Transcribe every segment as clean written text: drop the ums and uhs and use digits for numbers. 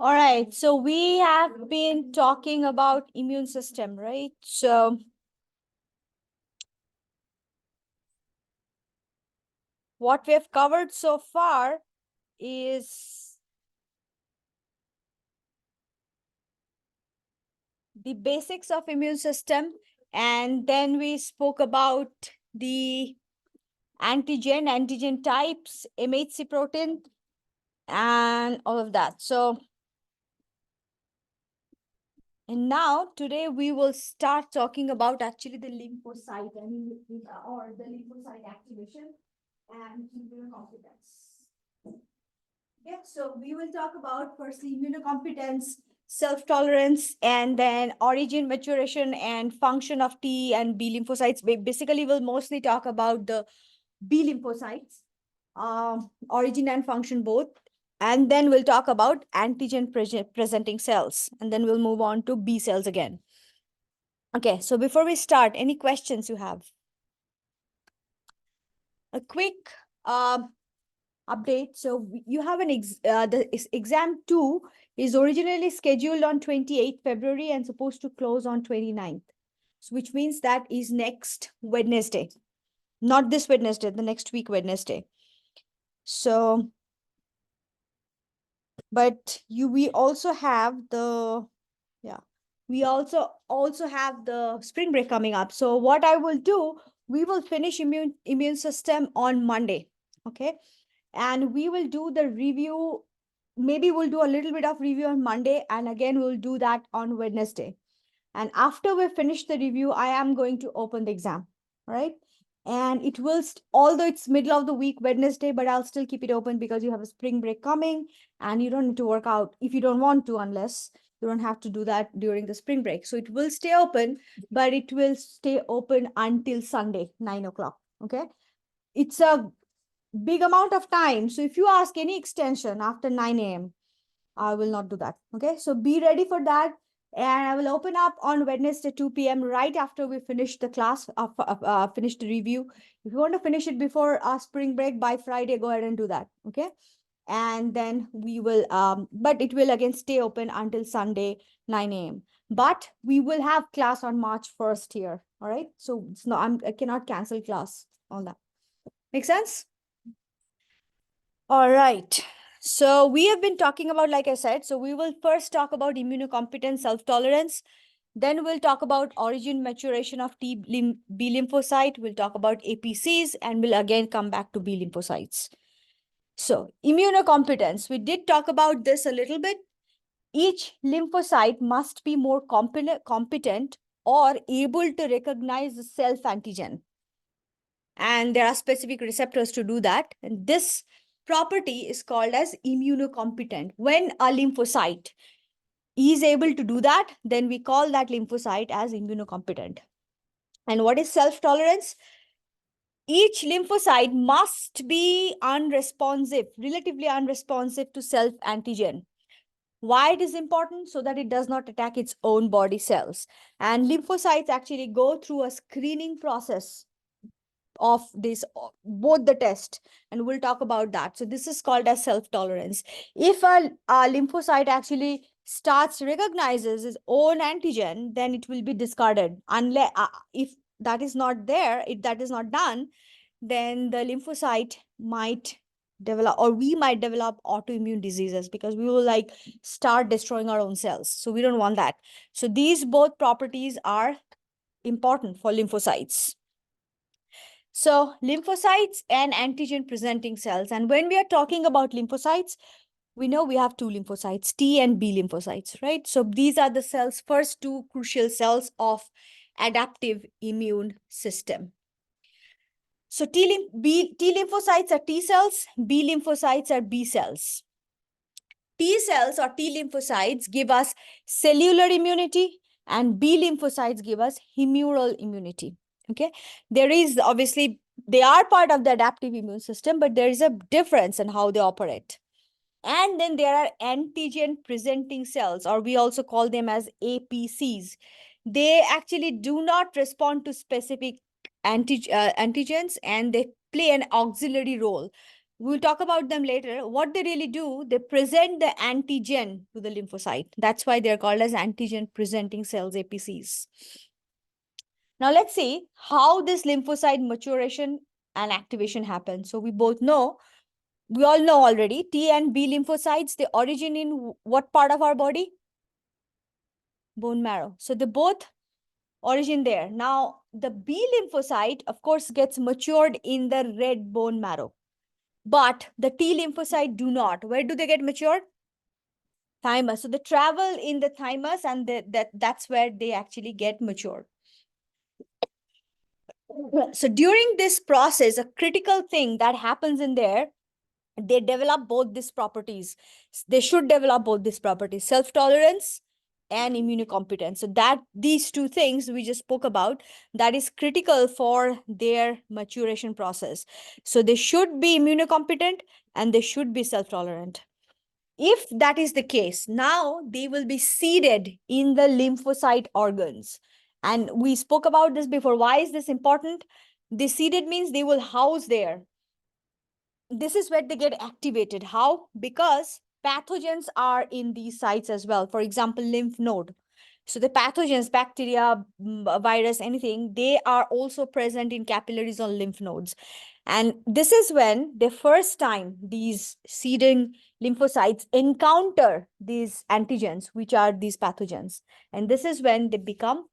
All right, so we have been talking about immune system, right? So what we have covered so far is the basics of immune system, and then we spoke about the antigen types, MHC protein, and all of that. So, and now today we will start talking about actually the lymphocyte or the lymphocyte activation and immunocompetence. Yeah, so we will talk about firstly immunocompetence, self-tolerance, and then origin, maturation, and function of T and B lymphocytes. Basically, we'll mostly talk about the B lymphocytes, origin and function both. And then we'll talk about antigen presenting cells. And then we'll move on to B cells again. Okay, so before we start, any questions you have? A quick update. So you have the exam 2 is originally scheduled on 28th February and supposed to close on 29th. So which means that is next Wednesday. Not this Wednesday, the next week Wednesday. So, but we also have the, we also have the spring break coming up. So what I will do, we will finish immune system on Monday. Okay. And we will do the review. Maybe we'll do a little bit of review on Monday, and again, we'll do that on Wednesday. And after we finish the review, I am going to open the exam, right? And it will, although it's middle of the week, Wednesday, but I'll still keep it open because you have a spring break coming and you don't need to work out if you don't want to, unless you don't have to do that during the spring break. So it will stay open, but it will stay open until Sunday, 9 o'clock. Okay. It's a big amount of time. So if you ask any extension after 9 a.m., I will not do that. Okay. So be ready for that. And I will open up on Wednesday, 2 p.m. right after we finish the class, finish the review. If you want to finish it before spring break by Friday, go ahead and do that. Okay. And then we will, but it will again stay open until Sunday, 9 a.m. But we will have class on March 1st here. All right. So it's not, I cannot cancel class on that. Make sense? All right. So we have been talking about, like I said, so we will first talk about immunocompetence, self-tolerance. Then we'll talk about origin, maturation of B lymphocyte. We'll talk about APCs, and we'll again come back to B lymphocytes. So immunocompetence, we did talk about this a little bit. Each lymphocyte must be more competent or able to recognize the self-antigen. And there are specific receptors to do that. And this property is called as immunocompetent. When a lymphocyte is able to do that, then we call that lymphocyte as immunocompetent. And what is self-tolerance? Each lymphocyte must be unresponsive, relatively unresponsive to self-antigen. Why it is important? So that it does not attack its own body cells. And lymphocytes actually go through a screening process of this, both the test, and we'll talk about that. So this is called as self-tolerance. If a lymphocyte actually starts recognizes its own antigen, then it will be discarded. Unless if that is not there, if that is not done, then the lymphocyte might develop, or we might develop autoimmune diseases, because we will like start destroying our own cells. So we don't want that. So these both properties are important for lymphocytes. So lymphocytes and antigen presenting cells. And when we are talking about lymphocytes, we know we have two lymphocytes, T and B lymphocytes, right? So these are the cells, first two crucial cells of adaptive immune system. So T lymphocytes are T cells, B lymphocytes are B cells. T cells or T lymphocytes give us cellular immunity, and B lymphocytes give us humoral immunity. Okay, there is obviously, they are part of the adaptive immune system, but there is a difference in how they operate. And then there are antigen presenting cells, or we also call them as APCs. They actually do not respond to specific antigens, and they play an auxiliary role. We'll talk about them later. What they really do, they present the antigen to the lymphocyte. That's why they're called as antigen presenting cells, APCs. Now let's see how this lymphocyte maturation and activation happens. So we all know already, T and B lymphocytes, they origin in what part of our body? Bone marrow. So they both origin there. Now, the B lymphocyte, of course, gets matured in the red bone marrow, but the T lymphocyte do not. Where do they get matured? Thymus. So they travel in the thymus, and that's where they actually get matured. So during this process, a critical thing that happens in there, they develop both these properties. They should develop both these properties, self-tolerance and immunocompetence. So that these two things we just spoke about, that is critical for their maturation process. So they should be immunocompetent and they should be self-tolerant. If that is the case, now they will be seeded in the lymphocyte organs. And we spoke about this before. Why is this important? The seeded means they will house there. This is where they get activated. How? Because pathogens are in these sites as well. For example, lymph node. So the pathogens, bacteria, virus, anything, they are also present in capillaries on lymph nodes. And this is when the first time these seeding lymphocytes encounter these antigens, which are these pathogens. And this is when they become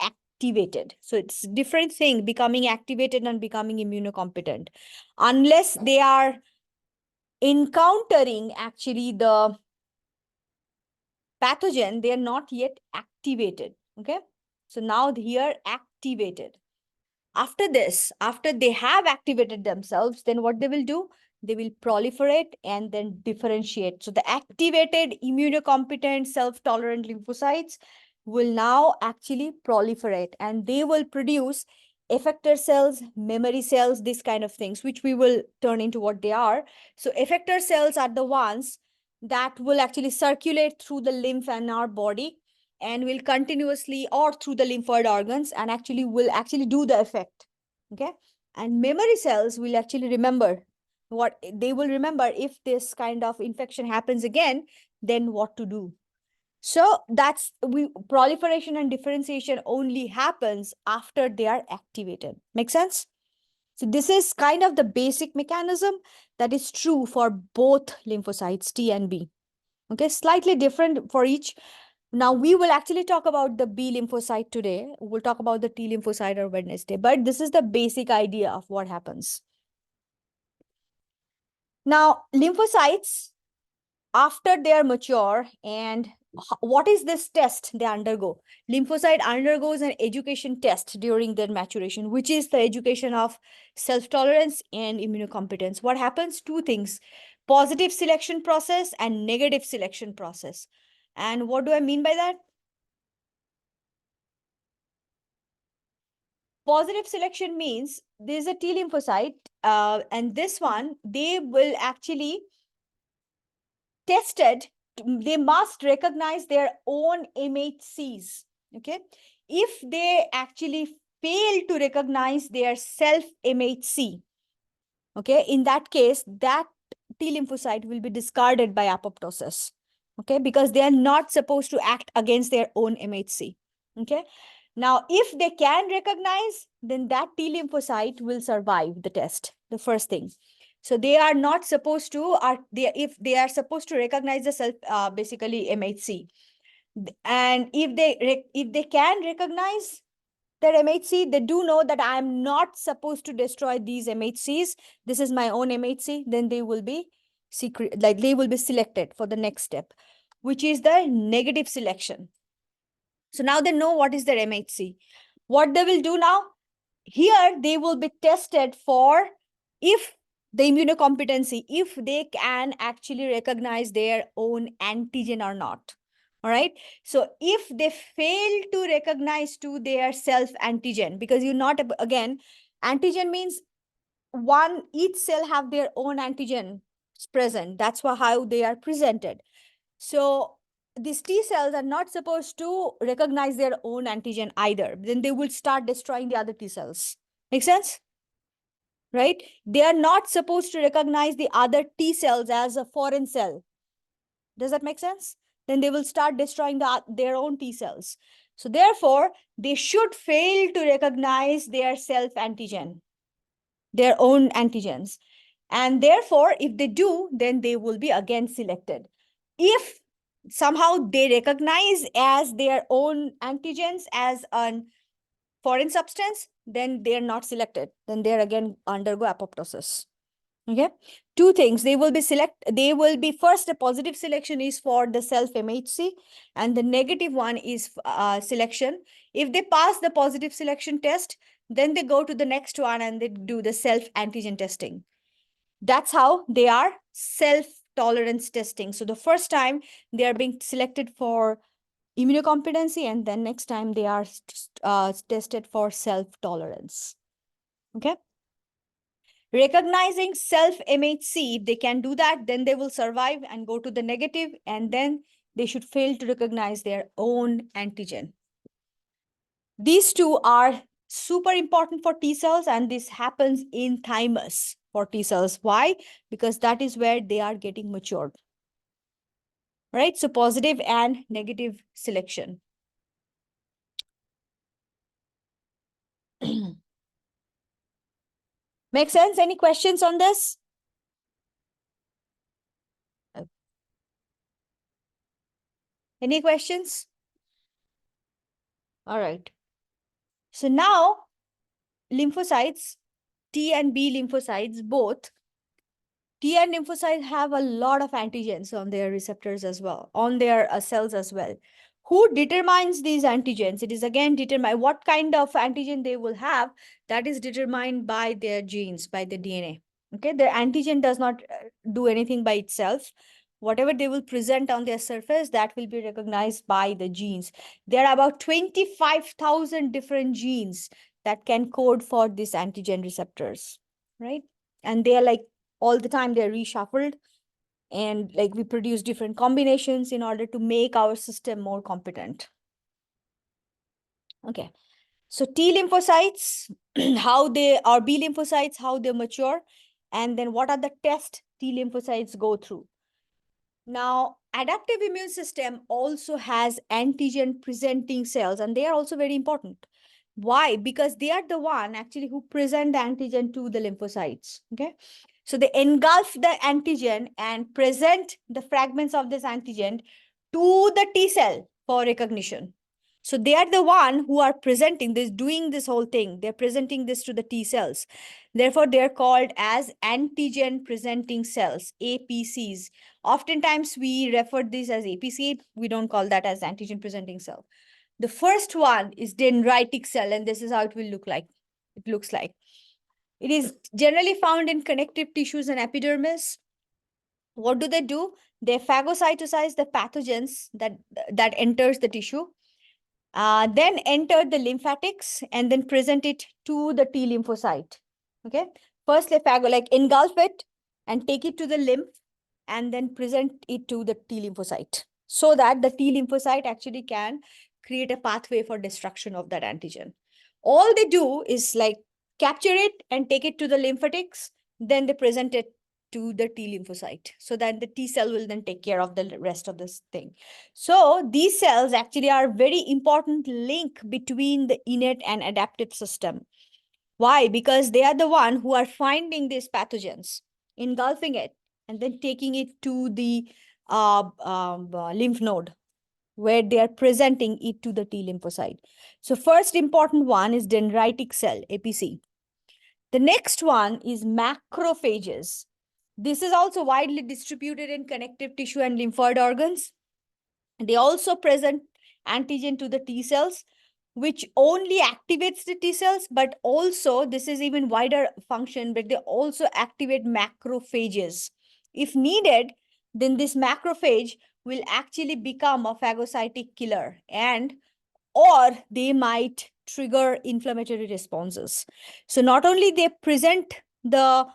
activated. So it's a different thing, becoming activated and becoming immunocompetent. Unless they are encountering actually the pathogen, they are not yet activated. Okay. So now here activated. After this, after they have activated themselves, then what they will do? They will proliferate and then differentiate. So the activated, immunocompetent, self-tolerant lymphocytes will now actually proliferate, and they will produce effector cells, memory cells, these kind of things, which we will turn into what they are. So effector cells are the ones that will actually circulate through the lymph in our body and will continuously, or through the lymphoid organs, and actually will actually do the effect. Okay. And memory cells will actually remember what they will remember. If this kind of infection happens again, then what to do. So that's proliferation and differentiation only happens after they are activated. Make sense? So this is kind of the basic mechanism that is true for both lymphocytes, T and B. Okay, slightly different for each. Now we will actually talk about the B lymphocyte today. We'll talk about the T lymphocyte on Wednesday, but this is the basic idea of what happens. Now, lymphocytes, after they are mature, and what is this test they undergo? Lymphocyte undergoes an education test during their maturation, which is the education of self-tolerance and immunocompetence. What happens? Two things: positive selection process and negative selection process. And what do I mean by that? Positive selection means there's a T lymphocyte, and this one, they will actually tested, they must recognize their own MHCs. Okay. If they actually fail to recognize their self MHC, okay, in that case, that T lymphocyte will be discarded by apoptosis. Okay, because they are not supposed to act against their own MHC. Okay. Now, if they can recognize, then that T lymphocyte will survive the test, the first thing. So they are not supposed to, if they are supposed to recognize the self, basically MHC. And if they can recognize their MHC, they do know that I am not supposed to destroy these MHCs. This is my own MHC. Then they will be they will be selected for the next step, which is the negative selection. So now they know what is their MHC. What they will do now, here they will be tested for if the immunocompetency, if they can actually recognize their own antigen or not. All right. So if they fail to recognize to their self antigen, because you're not, again, antigen means each cell have their own antigen present. That's how they are presented. So these T cells are not supposed to recognize their own antigen either. Then they will start destroying the other T cells. Make sense? Right? They are not supposed to recognize the other T cells as a foreign cell. Does that make sense? Then they will start destroying their own T cells. So therefore, they should fail to recognize their self antigen, their own antigens. And therefore, if they do, then they will be again selected. If somehow they recognize as their own antigens as a foreign substance, then they're not selected. Then they're again undergo apoptosis. Okay, two things. They will be first, a positive selection is for the self MHC, and the negative one is selection. If they pass the positive selection test, then they go to the next one and they do the self antigen testing. That's how they are self tolerance testing. So the first time they are being selected for immunocompetency, and then next time they are tested for self tolerance. Okay. Recognizing self-MHC, if they can do that, then they will survive and go to the negative, and then they should fail to recognize their own antigen. These two are super important for T cells, and this happens in thymus for T cells. Why? Because that is where they are getting matured. Right? So positive and negative selection. Make sense? Any questions on this? Any questions? All right. So now lymphocytes, T and B lymphocytes, both T and lymphocytes have a lot of antigens on their receptors as well, on their cells as well. Who determines these antigens? It is again determined what kind of antigen they will have. That is determined by their genes, by the DNA. Okay, the antigen does not do anything by itself. Whatever they will present on their surface, that will be recognized by the genes. There are about 25,000 different genes that can code for these antigen receptors, right? And they are like all the time, they're reshuffled, and like we produce different combinations in order to make our system more competent. Okay, so T lymphocytes, how they are, B lymphocytes, how they mature, and then what are the tests T lymphocytes go through. Now, adaptive immune system also has antigen presenting cells, and they are also very important. Why? Because they are the one actually who present the antigen to the lymphocytes. Okay. So they engulf the antigen and present the fragments of this antigen to the T cell for recognition. So they are the one who are presenting this, doing this whole thing. They're presenting this to the T cells. Therefore, they're called as antigen presenting cells, APCs. Oftentimes, we refer this as APC. We don't call that as antigen presenting cell. The first one is dendritic cell, and this is how it will look like. It looks like. It is generally found in connective tissues and epidermis. What do? They phagocytosize the pathogens that enters the tissue, then enter the lymphatics and then present it to the T lymphocyte. Okay. First, they engulf it and take it to the lymph and then present it to the T lymphocyte so that the T lymphocyte actually can create a pathway for destruction of that antigen. All they do is like capture it and take it to the lymphatics, then they present it to the T lymphocyte so that the T cell will then take care of the rest of this thing. So these cells actually are very important link between the innate and adaptive system. Why? Because they are the one who are finding these pathogens, engulfing it, and then taking it to the lymph node where they are presenting it to the T lymphocyte. So first important one is dendritic cell, APC. The next one is macrophages. This is also widely distributed in connective tissue and lymphoid organs. They also present antigen to the T cells, which only activates the T cells, but also this is even wider function, but they also activate macrophages. If needed, then this macrophage will actually become a phagocytic killer, and or they might trigger inflammatory responses. So not only they present the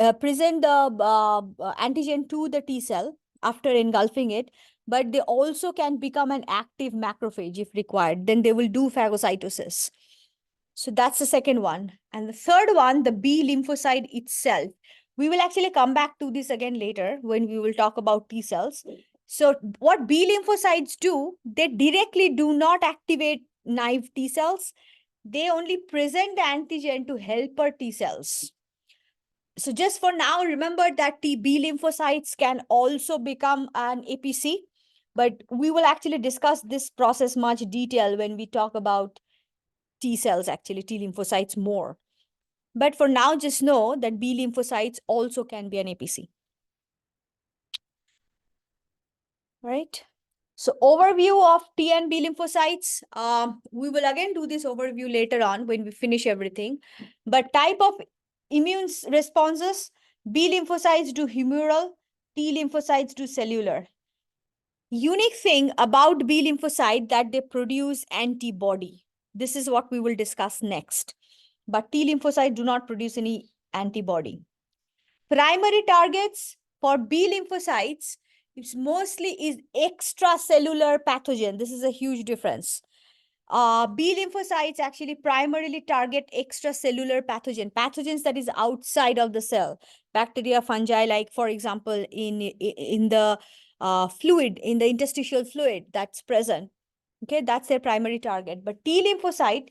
antigen to the T cell, after engulfing it, but they also can become an active macrophage if required. Then they will do phagocytosis. So that's the second one. And the third one, the B lymphocyte itself. We will actually come back to this again later when we will talk about T cells. So what B lymphocytes do, they directly do not activate naive T cells. They only present the antigen to helper T cells. So just for now, remember that T B lymphocytes can also become an APC, but we will actually discuss this process much detail when we talk about T cells, actually T lymphocytes more. But for now, just know that B lymphocytes also can be an APC. Right? So overview of T and B lymphocytes. We will again do this overview later on when we finish everything. But type of immune responses, B lymphocytes do humoral, T lymphocytes do cellular. Unique thing about B lymphocyte that they produce antibody. This is what we will discuss next. But T lymphocyte do not produce any antibody. Primary targets for B lymphocytes, it's mostly is extracellular pathogen. This is a huge difference. B lymphocytes actually primarily target extracellular pathogens that is outside of the cell. Bacteria, fungi, like for example, in the fluid, in the interstitial fluid that's present. Okay, that's their primary target. But T lymphocyte,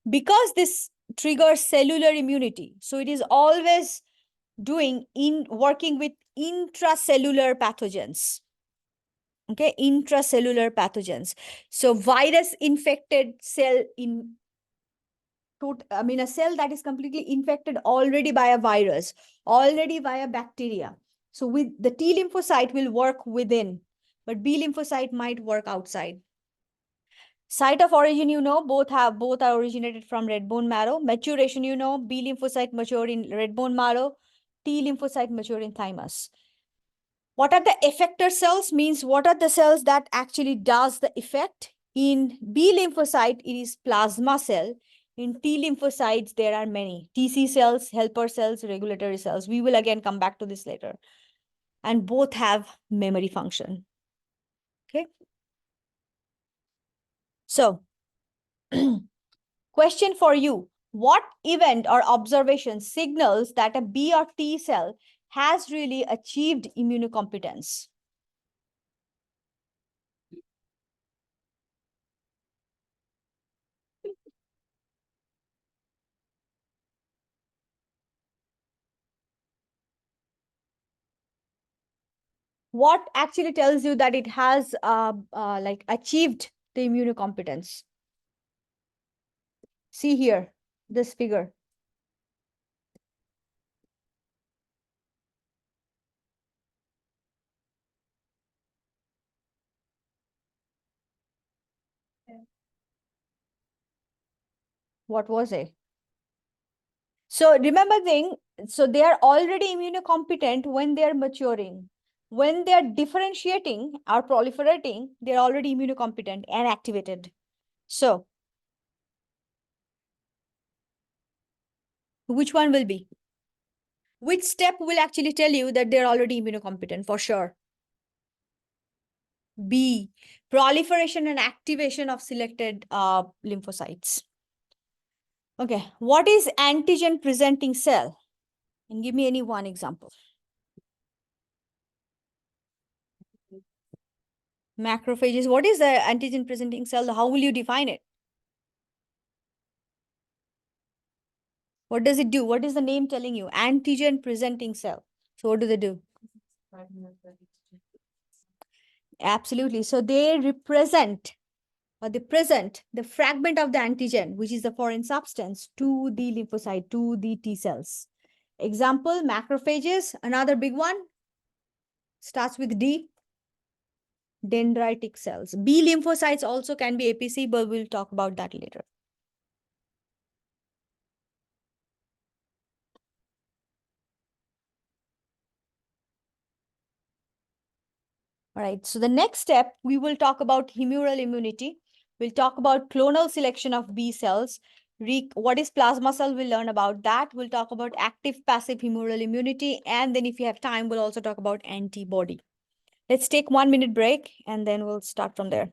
because this triggers cellular immunity, so it is always working with intracellular pathogens. Okay, intracellular pathogens. So virus infected cell a cell that is completely infected already by a virus, already by a bacteria. So with the T lymphocyte will work within, but B lymphocyte might work outside. Site of origin, both are originated from red bone marrow. Maturation, B lymphocyte mature in red bone marrow, T lymphocyte mature in thymus. What are the effector cells? Means what are the cells that actually does the effect? In B lymphocyte, it is plasma cell. In T lymphocytes, there are many. TC cells, helper cells, regulatory cells. We will again come back to this later. And both have memory function. Okay. So, question for you. What event or observation signals that a B or T cell has really achieved immunocompetence? What actually tells you that it has achieved the immunocompetence? See here, this figure. What was it? So remember so they are already immunocompetent when they are maturing. When they are differentiating or proliferating, they're already immunocompetent and activated. So which one will be? Which step will actually tell you that they're already immunocompetent for sure? B, proliferation and activation of selected lymphocytes. Okay, what is antigen presenting cell? And give me any one example. Macrophages. What is the antigen presenting cell? How will you define it? What does it do? What is the name telling you? Antigen presenting cell. So what do they do? Absolutely. So they represent or they present the fragment of the antigen, which is the foreign substance, to the lymphocyte, to the T cells. Example, macrophages. Another big one starts with D. Dendritic cells. B lymphocytes also can be APC, but we'll talk about that later. All right, so the next step, we will talk about humoral immunity. We'll talk about clonal selection of B cells. What is plasma cell? We'll learn about that. We'll talk about active, passive humoral immunity. And then if you have time, we'll also talk about antibody. Let's take 1 minute break and then we'll start from there.